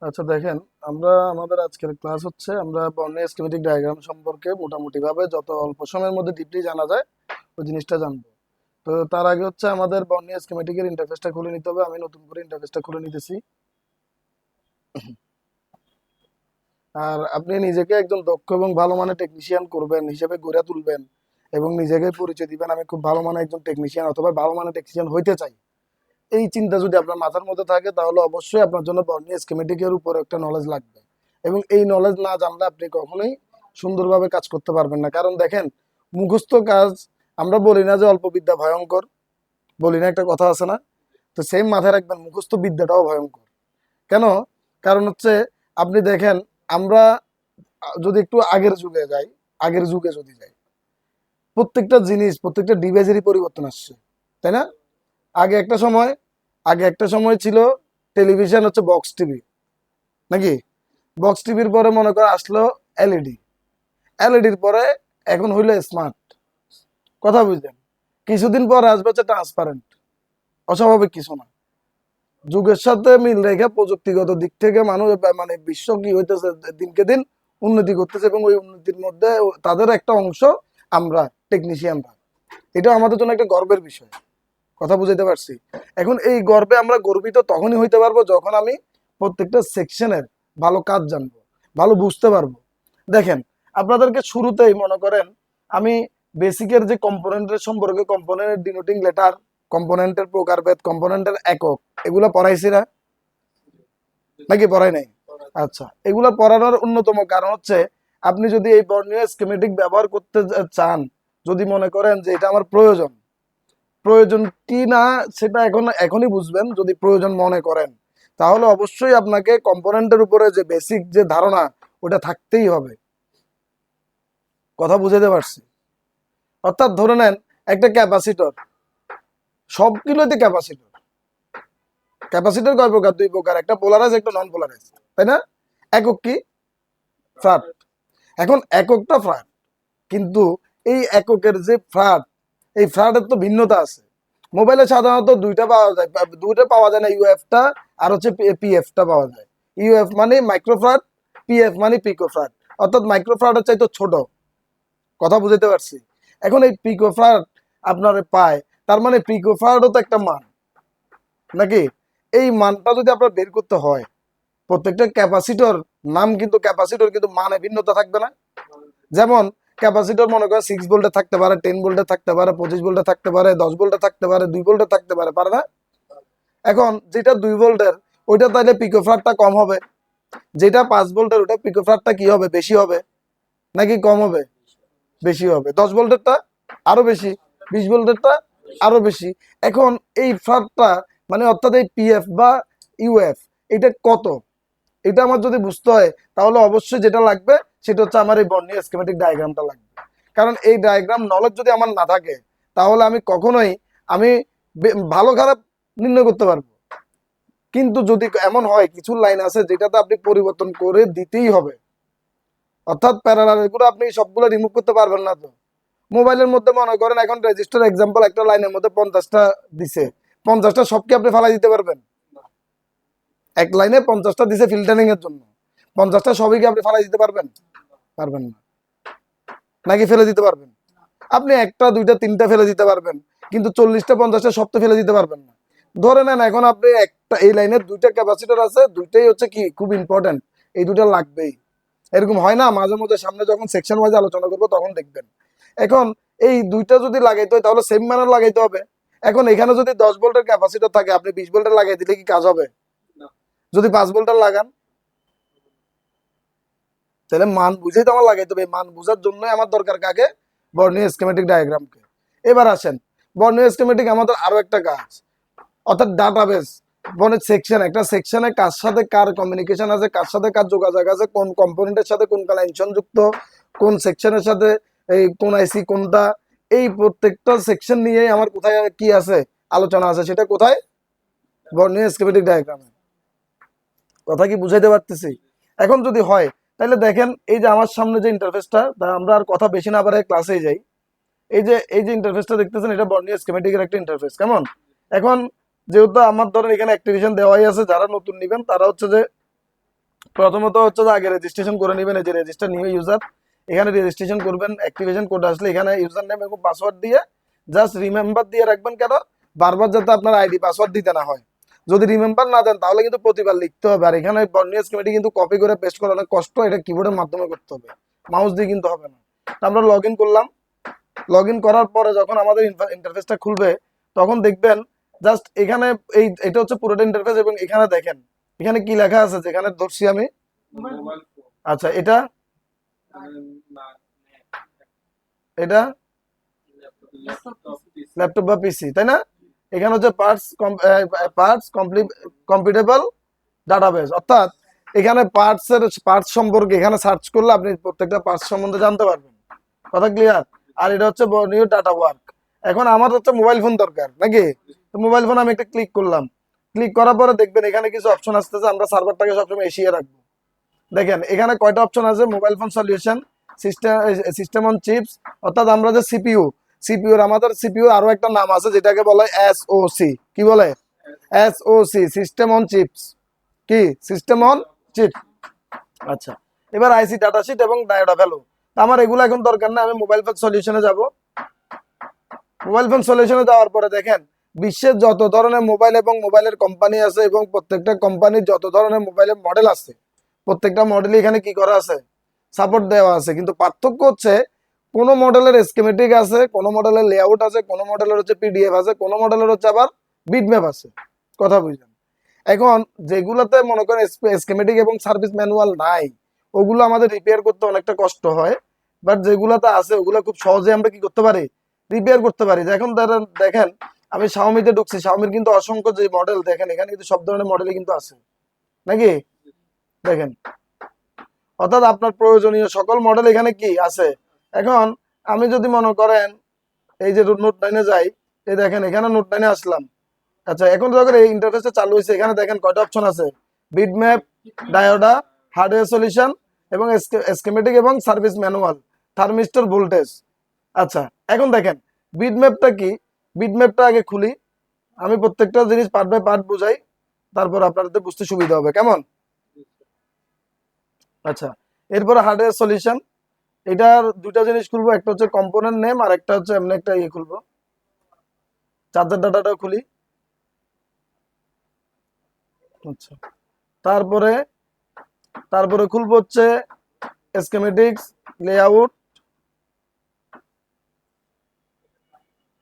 আচ্ছা দেখেন, আমরা আমাদের আজকের ক্লাস হচ্ছে আমরা বর্ণের স্কিমেটিক ডায়াগ্রাম সম্পর্কে মোটামুটি ভাবে যত অল্প সময়ের মধ্যে ডিপলি জানা যায় ওই জিনিসটা জানবো। তো তার আগে হচ্ছে আমাদের বর্ণের স্কিমেটিকের ইন্টারফেসটা খুলে নিতে হবে। আমি নতুন করে ইন্টারফেসটা খুলে নিতেছি। আর আপনি নিজেকে একজন দক্ষ এবং ভালো মানের টেকনিশিয়ান করবেন হিসেবে গড়ে তুলবেন এবং নিজেকে পরিচয় দিবেন আমি খুব ভালো মানের একজন টেকনিশিয়ান অথবা ভালো মানের টেকনিশিয়ান হইতে চাই। এই চিন্তা যদি আপনার মাথার মধ্যে থাকে তাহলে অবশ্যই আপনার জন্য বর্ণীয় স্কিমেটিকের উপর একটা নলেজ লাগবে। এবং এই নলেজ না জানলে আপনি কখনোই সুন্দরভাবে কাজ করতে পারবেন না। কারণ দেখেন, মুখস্থ কাজ, আমরা বলি না যে অল্প বিদ্যা ভয়ঙ্কর, বলি না একটা কথা আছে না? তো সেম মাথায় রাখবেন, মুখস্থ বিদ্যাটাও ভয়ঙ্কর। কেন? কারণ হচ্ছে আপনি দেখেন, আমরা যদি একটু আগের যুগে যাই, আগের যুগে যদি যাই, প্রত্যেকটা জিনিস প্রত্যেকটা ডিভাইসেরই পরিবর্তন আসছে, তাই না? আগে একটা সময় আগে একটা সময় ছিল টেলিভিশন হচ্ছে বক্স টিভি, নাকি? বক্স টিভির পরে মনে করো আসলো এলইডি, এলইডির পরে এখন হইলো স্মার্ট। কথা বুঝলেন? কিছুদিন পর আসবে হচ্ছে ট্রান্সপারেন্ট। অস্বাভাবিক কিছু না। যুগের সাথে মিল রেখে প্রযুক্তিগত দিক থেকে মানুষ মানে বিশ্ব কি হইতেছে, দিনকে দিন উন্নতি করতেছে এবং ওই উন্নতির মধ্যে তাদের একটা অংশ আমরা টেকনিশিয়ানরা। এটা আমাদের জন্য একটা গর্বের বিষয়। কথা বুঝাইতে পারছি? এখন এই গর্বে আমরা গর্বিত তখনই হইতে পারবো যখন আমি প্রত্যেকটা সেকশনের ভালো কাজ জানবো, ভালো বুঝতে পারবো। দেখেন, আপনাদেরকে শুরুতেই মনে করেন আমি বেসিকের যে কম্পোনেন্টের সম্পর্কে, কম্পোনেন্টের ডিনোটিং লেটার, কম্পোনেন্টের প্রকারভেদ, কম্পোনেন্টের একক, এগুলা পড়াইছি না? নাকি পড়াই নাই? আচ্ছা, এগুলা পড়ানোর অন্যতম কারণ হচ্ছে আপনি যদি এই বর্ণীয় স্কিমেটিক ব্যবহার করতে চান, যদি মনে করেন যে এটা আমার প্রয়োজন, প্রয়োজন কি না সেটা এখনই বুঝবেন। যদি প্রয়োজন মনে করেন তাহলে অবশ্যই আপনাকে কম্পোনেন্টের উপরে যে বেসিক যে ধারণা ওটা থাকতেই হবে। কথা বুঝাতে পারছি? অর্থাৎ ধরে নেন একটা ক্যাপাসিটর, সবগুলোতে ক্যাপাসিটর। ক্যাপাসিটর কয় প্রকার? দুই প্রকার, একটা পোলারাইজ একটা নন পোলারাইজ, তাই না? একক কি? ফ্রাট। এখন এককটা ফ্রাট, কিন্তু এই এককের যে ফ্রাট, এই ফ্রাটের তো ভিন্নতা আছে। মোবাইলে সাধারণত দুইটা পাওয়া যায়, দুইটা পাওয়া যায় না, ইউএফটা আর হচ্ছে পিএফটা পাওয়া যায়। ইউএফ মানে মাইক্রোফ্রাট, পিএফ মানে পিকোফ্রাট। অর্থাৎ মাইক্রোফ্রাটের চাইতে ছোট। কথা বুঝাতে পারছি? এখন এই পিকোফ্রাট আপনার পায়, তার মানে পিকোফ্রাটও তো একটা মান, নাকি? এই মানটা যদি আপনার বের করতে হয়, প্রত্যেকটা ক্যাপাসিটর নাম কিন্তু ক্যাপাসিটর কিন্তু মানে ভিন্নতা থাকবে না? যেমন ক্যাপাসিটর মনে করেন 6 ভোল্টে থাকতে পারে, 10 ভোল্টে থাকতে পারে, 25 ভোল্টে থাকতে পারে, 10 ভোল্টে থাকতে পারে, 2 ভোল্টে থাকতে পারে, পারে না? এখন যেটা 2 ভোল্টের ওইটা তাহলে পিকোফ্রাটটা কম হবে, যেটা 5 ভোল্টের ওটা পিকোফ্রাটটা কি হবে? বেশি হবে নাকি কম হবে? বেশি হবে। 10 ভোল্টেরটা আরো বেশি, 20 ভোল্টেরটা আরো বেশি। এখন এই ফ্রাটটা মানে অর্থাৎ এই পিএফ বা ইউএফ এটা কত, এটা আমার যদি বুঝতে হয় তাহলে অবশ্যই যেটা লাগবে সেটা হচ্ছে আমার এই বর্ণীয় স্কিমেটিক ডায়াগ্রামটা লাগবে। কারণ এই ডায়াগ্রাম নলেজ যদি আমার না থাকে তাহলে আমি কখনোই আমি ভালো খারাপ নির্ণয় করতে পারবো। কিন্তু যদি এমন হয় কিছু লাইন আছে যেটাতে আপনি পরিবর্তন করে দিতেই হবে, অর্থাৎ প্যারালাল এগুলো আপনি সবগুলো রিমুভ করতে পারবেন না। তো মোবাইলের মধ্যে মনে করেন এখন রেজিস্টার এক্সাম্পল একটা লাইনের মধ্যে 50টা দিছে, 50টা সবকে আপনি ফালাই দিতে পারবেন? এক লাইনে 50টা দিছে ফিল্টারিং এর জন্য, 50টা সবই কি আপনি ফালাই দিতে পারবেন? পারবেন না। নাকি ফেলে দিতে পারবেন? আপনি একটা দুইটা তিনটা ফেলে দিতে পারবেন, কিন্তু 40টা 50টা সব তো ফেলে দিতে পারবেন না। ধরে নেন এখন আপনি একটা এই লাইনের দুইটা ক্যাপাসিটর আছে, দুইটাই হচ্ছে কি খুব ইম্পর্টেন্ট, এই দুটো লাগবেই। এরকম হয় না মাঝে মধ্যে? সামনে যখন সেকশন ওয়াইজ আলোচনা করবো তখন দেখবেন। এখন এই দুইটা যদি লাগাইতে হয় তাহলে সেম মানের লাগাইতে হবে। এখন এখানে যদি 10 ভোল্টের ক্যাপাসিটর থাকে আপনি 20 ভোল্টের লাগাই দিলে কি কাজ হবে? যদি 5 ভোল্টের লাগান তাহলে মান বুঝেই তো আমার লাগাইতে হবে। মান বুঝার জন্য আমার দরকার কাকে? বর্ণীয় স্কিমেটিক ডায়াগ্রামকে। এবার আসেন, বর্ণীয় স্কিমেটিক আমাদের আরো একটা কাজ, অর্থাৎ ডাটাবেস। মানে সেকশন, একটা সেকশনে কার সাথে কার কমিউনিকেশন আছে, কার সাথে কার যোগাযোগ আছে, কোন কম্পোনেন্টের সাথে কোন কানেকশন যুক্ত, কোন সেকশনের সাথে এই কোন আইসি কোনটা, এই প্রত্যেকটা সেকশন নিয়ে আমার কোথায় কি আছে আলোচনা আছে, সেটা কোথায়? বর্ণীয় স্কিমেটিক ডায়াগ্রামে। কথা কি বুঝাইতে পারতেছি? এখন যদি হয় তাহলে দেখেন এই যে আমার সামনে যে ইন্টারফেসটা, আমরা আর কথা বেশি না বাড়াই ক্লাসে যাই। এই যে ইন্টারফেসটা দেখতেছেন এটা বর্ণীয় স্কিমেটিকের একটা ইন্টারফেস, কেমন? এখন যেহেতু আমার ধরেন এখানে অ্যাক্টিভিশন দেওয়াই আছে, যারা নতুন নিবেন তারা হচ্ছে যে প্রথমত হচ্ছে যে আগে রেজিস্ট্রেশন করে নেবেন, এই যে রেজিস্টার নিউ ইউজার, এখানে রেজিস্ট্রেশন করবেন, অ্যাক্টিভেশন কোড আসলে এখানে ইউজার নেম এবং পাসওয়ার্ড দিয়ে জাস্ট রিমেম্বার দিয়ে রাখবেন, কেন বারবার যাতে আপনার আইডি পাসওয়ার্ড দিতে না হয়। যদি রিমেম্বার না দেন তাহলে কিন্তু প্রতিবার লিখতে হবে, আর এখানে বর্ণীয় স্কিমটি কিন্তু কপি করে পেস্ট করা অনেক কষ্ট, এটা কিবোর্ডের মাধ্যমে করতে হবে, মাউস দিয়ে কিন্তু হবে না। তো আমরা লগ ইন করলাম, লগ ইন করার পরে যখন আমাদের ইন্টারফেসটা খুলবে তখন দেখবেন জাস্ট এখানে এটা হচ্ছে পুরোটা ইন্টারফেস, এবং এখানে দেখেন এখানে কি লেখা আছে, যেখানে ধরছি আমি। আচ্ছা, এটা এটা ল্যাপটপ বা পিসি, তাই না? এখানে হচ্ছে পার্টস কম্পিটেবল ডাটাবেস, অর্থাৎ এখানে পার্টস সম্পর্কে এখানে সার্চ করলে আপনি প্রত্যেকটা পার্টস সম্বন্ধে জানতে পারবেন। কথা ক্লিয়ার? আর এটা হচ্ছে নিউ ডাটা ওয়ার্ক। এখন আমার হচ্ছে মোবাইল ফোন দরকার নাকি, তো মোবাইল ফোন আমি একটা ক্লিক করলাম, ক্লিক করার পরে দেখবেন এখানে কিছু অপশন আসতেছে, আমরা সার্ভারটাকে সবসময় এসিয়ে রাখবো। দেখেন এখানে কয়টা অপশন আছে, mobile phone solution, system on chips, অর্থাৎ আমরা যে সিপিইউ আমাদের সিপিইউ আরো একটা নাম আছে যেটাকে বলে এসওসি। কি বলে? SOC, system on chips. কি সিস্টেম অন চিপ? আচ্ছা, এবার আইসি ডাটাশিট এবং ডায়োডা ভ্যালু। আমার এগুলো এখন দরকার না, আমি মোবাইল ফোন সলিউশনে যাব। মোবাইল ফোন সলিউশনে যাওয়ার পরে দেখেন বিশ্বের যত ধরনের মোবাইল এবং মোবাইলের কোম্পানি আছে এবং প্রত্যেকটা কোম্পানির যত ধরনের মোবাইলের মডেল আছে, প্রত্যেকটা মডেলই এখানে কি করা আছে, সাপোর্ট দেওয়া আছে। কিন্তু পার্থক্য হচ্ছে কোন মডেলের স্কিমেটিক আছে, কোন মডেলের লেআউট আছে, কোন মডেলের হচ্ছে পিডিএফ আছে, কোন মডেলের হচ্ছে আবার বিটম্যাপ আছে। কথা বুঝলেন? এখন যেগুলোতে মনে করেন স্কিমেটিক এবং সার্ভিস ম্যানুয়াল নাই, ওগুলো আমাদের রিপেয়ার করতে অনেকটা কষ্ট হয়, বাট যেগুলোতে আছে ওগুলো খুব সহজে আমরা কি করতে পারি, রিপেয়ার করতে পারি। এখন দেখেন আমি শাওমিতে ঢুকছি, শাওমির কিন্তু অসংখ্য যে মডেল, দেখেন এখানে কিন্তু সব ধরনের মডেলই কিন্তু আছে নাকি, দেখেন। অর্থাৎ আপনার প্রয়োজনীয় সকল মডেল এখানে কি আছে। এখন আমি যদি মনে করেন এই যে নোট 9-এ যাই, এই দেখেন এখানে নোট 9-এ আসলাম। আচ্ছা, এখন যখন এই ইন্টারফেসটা চালু হয়েছে এখানে দেখেন কয়টা অপশন আছে, বিটম্যাপ, ডায়োডা, হার্ডওয়্যার সলিউশন এবং স্কিমেটিক এবং সার্ভিস ম্যানুয়াল, থার্মিস্টর, ভোল্টেজ। আচ্ছা, এখন দেখেন বিটম্যাপটা কি, বিটম্যাপটা আগে খুলি, আমি প্রত্যেকটা জিনিস পার্ট বাই পার্ট বুঝাই, তারপর আপনাদের বুঝতে সুবিধা হবে, কেমন? আচ্ছা, এরপরে হার্ডওয়্যার সলিউশন, এটার দুটা জিনিস খুলবো, একটা হচ্ছে কম্পোনেন্ট নেম আর একটা হচ্ছে এমনি একটা ইয়ে খুলবো, চার্জার ডাটাটা খুলি। আচ্ছা, তারপরে তারপরে খুলবো হচ্ছে স্কিমেটিক্স, লেআউট,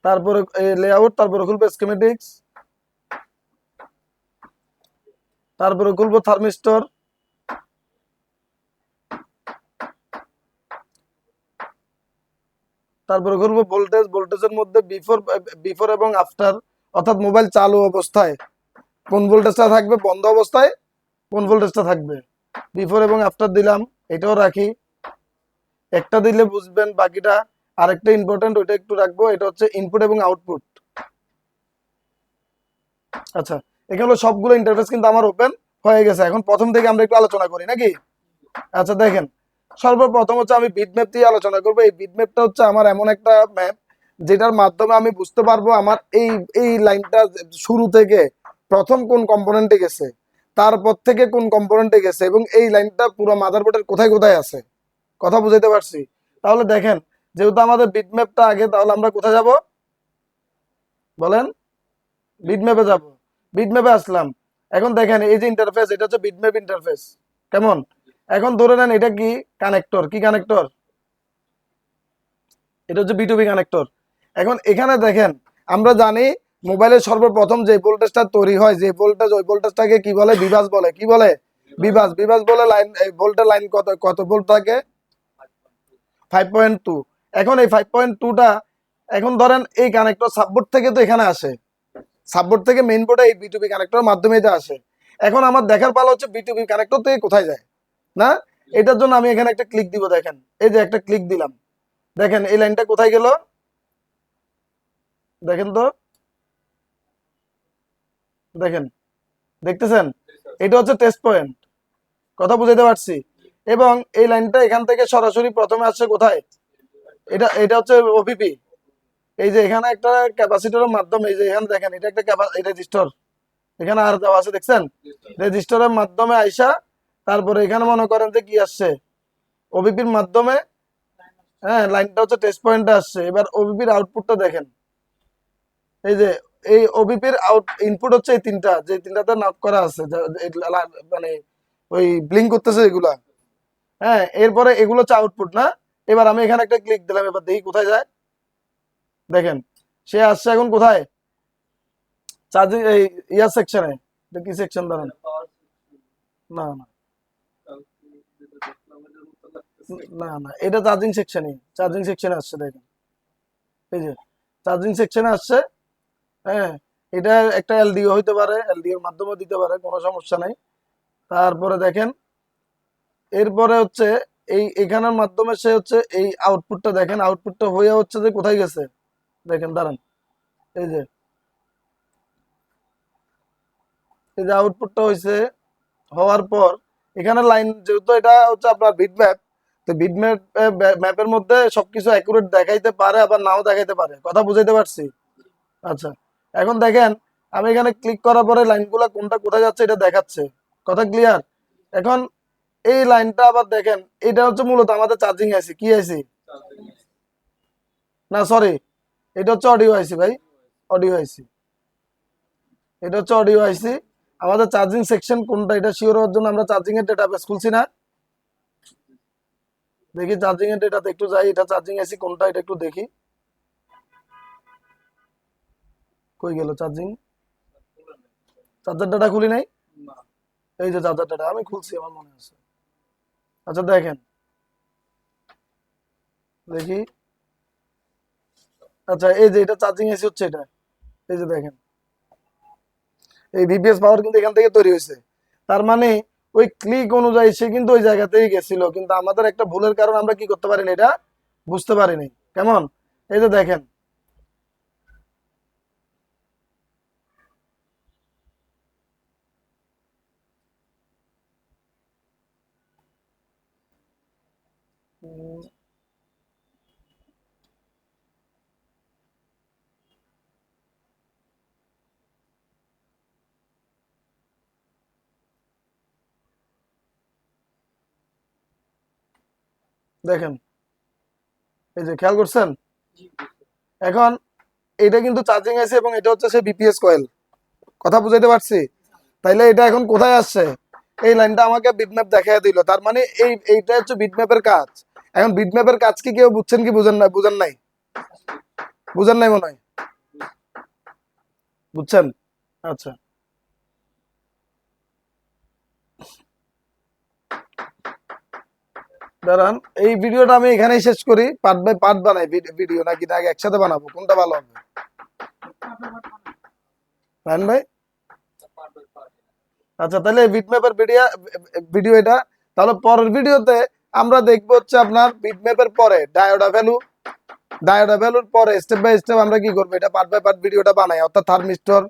তারপরে তারপরে খুলবো স্কিমেটিক্স, তারপরে খুলবো থার্মিস্টর, তারপরে খুলবো ভোল্টেজ, ভোল্টেজের মধ্যে বিফোর এবং আফটার, অর্থাৎ মোবাইল চালু অবস্থায় কোন ভোল্টেজটা থাকবে, বন্ধ অবস্থায় কোন ভোল্টেজটা থাকবে, বিফোর এবং আফটার দিলাম, এটাও রাখি। একটা দিলে বুঝবেন বাকিটা, আরেকটা ইম্পর্টেন্ট ওইটা একটু রাখবো, এটা হচ্ছে ইনপুট এবং আউটপুট। আচ্ছা, এখানে সবগুলো ইন্টারফেস কিন্তু আমার ওপেন হয়ে গেছে। এখন প্রথম থেকে আমরা একটু আলোচনা করি নাকি। আচ্ছা, দেখেন সর্বপ্রথম হচ্ছে আমি বিটম্যাপ দিয়ে আলোচনা করবো। এই বিটম্যাপটা হচ্ছে আমার এমন একটা ম্যাপ যেটার মাধ্যমে আমি বুঝতে পারবো আমার এই এই লাইনটা শুরু থেকে প্রথম কোন কম্পোনেন্টে গেছে, তারপর থেকে কোন কম্পোনেন্টে গেছে, এবং এই লাইনটা পুরো মাদারবোর্ডের কোথায় কোথায় আছে। কথা বুঝাইতে পারছি? তাহলে দেখেন যেহেতু আমাদের বিটম্যাপটা আগে, তাহলে আমরা কোথায় যাব বলেন? বিটম্যাপে যাব। বিটম্যাপে আসলাম। এখন দেখেন এই যে ইন্টারফেস, এটা হচ্ছে বিটম্যাপ ইন্টারফেস, কেমন? এখন ধরে নেন এটা কি কানেক্টর, কি কানেক্টর? এটা হচ্ছে বিটুবি কানেক্টর। এখন এখানে দেখেন আমরা জানি মোবাইলের সর্বপ্রথম যে ভোল্টেজটা তৈরি হয়, যে ভোল্টেজ, ওই ভোল্টেজটাকে কি বলে, বিভাজ বলে। কি বলে? বিভাজ। বিভাজ বলে লাইন, ভোল্টের লাইন কত কত ভোল্ট থাকে? 5.2। এখন এই 5.2টা এখন ধরেন এই কানেক্টর সাববোর্ড থেকে তো এখানে আসে, সাববোর্ড থেকে মেইন বোর্ডে এই বিটুবি কানেক্টরের মাধ্যমে এটা আসে। এখন আমার দেখার পালা হচ্ছে বিটুবি কানেক্টর থেকে কোথায় যায় না। এটার জন্য আমি এখানে একটা ক্লিক দিব, দেখেন এই যে একটা ক্লিক দিলাম, দেখেন এই লাইনটা কোথায় গেল, দেখেন তো, দেখেন, দেখতেছেন? এটা হচ্ছে টেস্ট পয়েন্ট। কথা বুঝাইতে পারছি? এবং এই লাইনটা এখান থেকে সরাসরি প্রথমে আসছে কোথায়, এটা এটা হচ্ছে ওপিপি। এই যে এখানে একটা ক্যাপাসিটরের মাধ্যমে, এই যে এখানে দেখেন এটা একটা রেজিস্টর, এখানে আর দেওয়া আছে দেখছেন, রেজিস্টরের মাধ্যমে আইসা তারপরে এখানে মনে করেন যে কি আসছে, ওবিপির মাধ্যমে, হ্যাঁ লাইনটা হচ্ছে টেস্ট পয়েন্টে আসছে। এবার ওবিপির আউটপুটটা দেখেন, এই যে এই ওবিপির ইনপুট হচ্ছে এই তিনটা, যে তিনটাতে নক করা আছে, মানে ওই ব্লিঙ্ক করতেছে এগুলা। হ্যাঁ, এরপরে এগুলো হচ্ছে আউটপুট না। এবার আমি এখানে একটা ক্লিক দিলাম, এবার দেখি কোথায় যায়। দেখেন সে আসছে এখন কোথায়, চার্জিং এই ইয়ার সেকশনে। এটা কি সেকশন দাঁড়ান, না না না না, এটা চার্জিং সেকশনে, চার্জিং সেকশনে আসছে দেখেন, এই যে চার্জিং সেকশনে আসছে। হ্যাঁ, এটা একটা এলডিও হইতে পারে, এলডিওর মাধ্যমে দিতে পারে, কোনো সমস্যা নাই। তারপরে দেখেন, এরপরে হচ্ছে এই এখানের মাধ্যমে সে হচ্ছে এই আউটপুটটা দেখেন, আউটপুটটা হয়ে হচ্ছে যে কোথায় গেছে, দেখেন দাঁড়ান, এই যে এই যে আউটপুটটা হয়েছে, হওয়ার পর এখানে লাইন, যেহেতু এটা হচ্ছে আপনার বিট ম্যাপ, তো বিট ম্যাপ ম্যাপের মধ্যে সবকিছু অ্যাকুরেট দেখাইতে পারে, আবার নাও দেখাইতে পারে, কথা বুঝাইতে পারছি? আচ্ছা, এখন দেখেন আমি এখানে ক্লিক করার পরে লাইনগুলা কোনটা কোথায় যাচ্ছে এটা দেখাচ্ছে, কথা ক্লিয়ার? এখন এই লাইনটা আবার দেখেন, এটা হচ্ছে মূলত আমাদের চার্জিং আইসি, কি আইসি, না সরি, এটা হচ্ছে অডিও আইসি ভাই, অডিও আইসি, এটা হচ্ছে অডিও আইসি। আমাদের চার্জিং সেকশন কোনটা এটা শিওর হওয়ার জন্য আমরা চার্জিং এর ডেটাবেস খুলছি না, দেখি চার্জিং এর ডেটাতে একটু যাই, এটা চার্জিং আইসি কোনটা এটা একটু দেখি, কই গেল চার্জিং, চার্জার ডাটা খুলি নাই, এই যে চার্জার ডাটা আমি খুলছি, আমার মনে আছে। আচ্ছা দেখেন, দেখি, আচ্ছা এই যে এটা চার্জিং আইসি হচ্ছে এটা, এই যে দেখেন এই ভিপিএস পাওয়ার কিন্তু এখান থেকে তৈরি হয়েছে। তার মানে ওই ক্লিক অনুযায়ী সে কিন্তু ওই জায়গাতেই গেছিল, কিন্তু আমাদের একটা ভুলের কারণে আমরা কি করতে পারিনি, এটা বুঝতে পারিনি। কেমন, এই যে দেখেন, উম, দেখেন, এই যে খেয়াল করছেন, এখন এটা কিন্তু চার্জিং আছে এবং এটা হচ্ছে সে বিপিএস কয়েল, কথা বুঝাইতে পারছি? তাইলে এটা এখন কোথায় আসছে, এই লাইনটা আমাকে বিটম্যাপ দেখাই দিল, তার মানে এইটা হচ্ছে বিটম্যাপের কাজ। এখন বিটম্যাপের কাজ কি কেউ বুঝছেন কি বুঝেন না, বুঝেন নাই, বুঝেন নাই মনে হয়, বুঝছেন? আচ্ছা, দাঁড়ান, এই ভিডিওটা আমি এখানেই শেষ করি, পার্ট বাই পার্ট বানাই ভিডিও, নাকি না আগে একসাথে বানাবো, কোনটা ভালো হবে রায়ন ভাই? আচ্ছা, তাহলে বিটম্যাপের ভিডিও, ভিডিও এটা, তাহলে পরের ভিডিওতে আমরা দেখবো হচ্ছে আপনার বিটম্যাপের পরে ডায়োডা ভ্যালু, ডায়োডা ভ্যালুর পরে স্টেপ বাই স্টেপ আমরা কি করবো, এটা পার্ট বাই পার্ট ভিডিওটা বানাই, অর্থাৎ thermistor,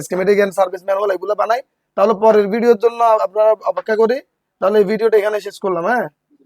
schematic and service manual এগুলো বানাই। তাহলে পরের ভিডিওর জন্য আপনারা অপেক্ষা করি। তাহলে এই ভিডিওটা এখানে শেষ করলাম, হ্যাঁ।